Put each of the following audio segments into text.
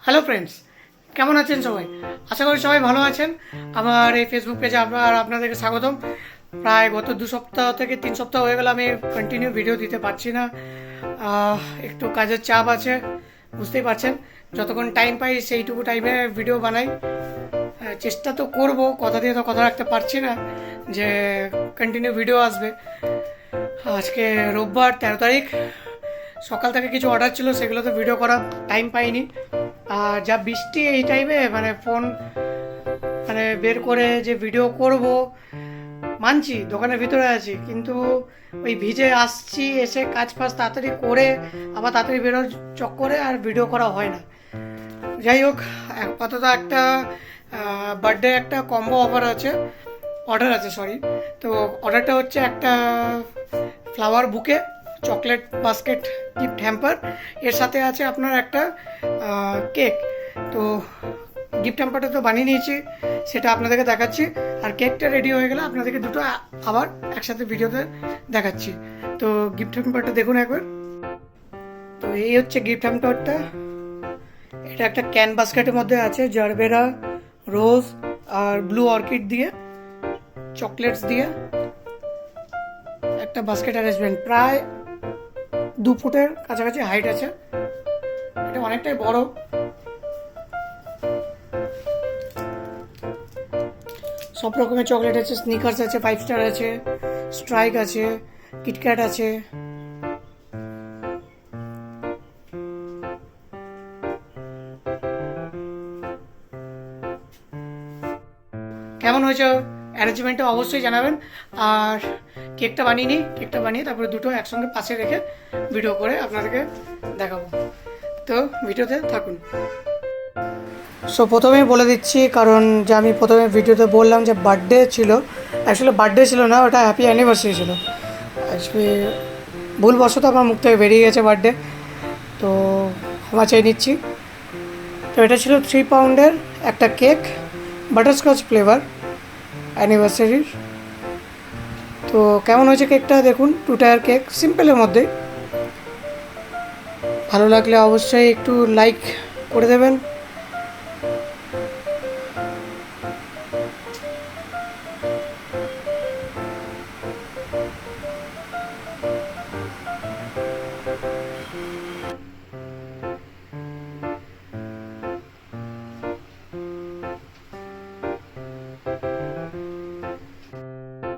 Hello friends, কেমন আছেন সবাই? আশা করি সবাই ভালো আছেন। আমার এই ফেসবুক পেজে আপনাদেরকে স্বাগতম। প্রায় গত 2 সপ্তাহ থেকে 3 সপ্তাহ হয়ে গেল আমি কন্টিনিউ ভিডিও দিতে পারছি না। একটু কাজের চাপ আছে, বুঝতেই পারছেন। যতক্ষণ টাইম পাই সেইটুকু টাইমে ভিডিও বানাই। চেষ্টা তো করব, কথা দিয়ে তো কথা রাখতে পারছি না যে কন্টিনিউ ভিডিও আসবে। আজকে রোববার 13 তারিখ, সকাল থেকে কিছু অর্ডার ছিল, সেগুলো তো ভিডিও করার টাইম পাইনি। আর যা বৃষ্টি এই টাইমে ফোন বের করে যে ভিডিও করব, মানছি দোকানের ভিতরে আছি, কিন্তু ওই ভিজে আসছি, এসে কাজ ফাজ তাড়াতাড়ি করে আবার তাড়াতাড়ি বেরোর চক্করে আর ভিডিও করা হয় না। যাই হোক, আপাতত একটা বার্থডে একটা কম্বো অর্ডার আছে, তো অর্ডারটা হচ্ছে একটা ফ্লাওয়ার বুকে, চকলেট বাস্কেট, গিফট হ্যাম্পার, এর সাথে আছে আপনার একটা কেক। তো গিফট হ্যাম্পারটা তো বানিয়ে নিয়েছি, সেটা আপনাদেরকে দেখাচ্ছি। আর কেকটা রেডি হয়ে গেলে আপনাদেরকে দুটো আবার একসাথে ভিডিওতে দেখাচ্ছি। তো গিফট হ্যাম্পারটা দেখুন একবার। তো এই হচ্ছে গিফট হ্যাম্পারটা। এটা একটা ক্যান বাস্কেটের মধ্যে আছে জারবেরা, রোজ আর ব্লু অর্কিড দিয়ে, চকলেটস দিয়ে একটা বাস্কেট অ্যারেঞ্জমেন্ট। প্রায় 2 ফুটের কাছাকাছি হাইট আছে, এটা অনেকটাই বড়। সব রকমের চকলেট আছে, স্নিকার্স আছে, 5 স্টার আছে, স্ট্রাইক আছে, কিটক্যাট আছে। কেমন হয়েছে অ্যারেঞ্জমেন্টটা অবশ্যই জানাবেন। আর কেকটা বানিয়ে তারপরে দুটো একসঙ্গে পাশে রেখে ভিডিও করে আপনাদেরকে দেখাবো। তো ভিডিওতে থাকুন। সো প্রথমেই বলে দিচ্ছি, কারণ যে আমি প্রথমে ভিডিওতে বললাম যে বার্থডে ছিল, অ্যাকচুয়ালি বার্থডে ছিল না, ওটা হ্যাপি অ্যানিভার্সারি ছিল। অ্যাকচুয়ালি ভুলবশত আমার মুখ থেকে বেরিয়ে গেছে বার্থডে, তো ক্ষমা চেয়ে নিচ্ছি। তো এটা ছিল 3 পাউন্ডের একটা কেক, বাটারস্কচ ফ্লেভার, অ্যানিভার্সারির। তো কেমন হয়েছে কেকটা দেখুন, 2 টায়ার কেক, সিম্পলের মধ্যে। ভালো লাগলে অবশ্যই একটু লাইক করে দেবেন।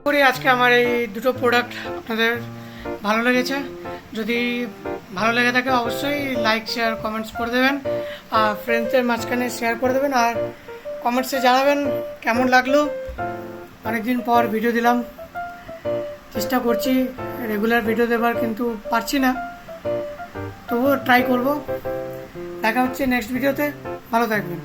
করি আজকে আমার এই দুটো প্রোডাক্ট আপনাদের ভালো লেগেছে। যদি ভালো লেগে থাকে অবশ্যই লাইক, শেয়ার, কমেন্টস করে দেবেন। আর ফ্রেন্ডসদের মাঝখানে শেয়ার করে দেবেন। আর কমেন্টসে জানাবেন কেমন লাগলো। অনেকদিন পর ভিডিও দিলাম, চেষ্টা করছি রেগুলার ভিডিও দেবার, কিন্তু পারছি না, তবুও ট্রাই করব। দেখা হচ্ছে নেক্সট ভিডিওতে। ভালো থাকবেন।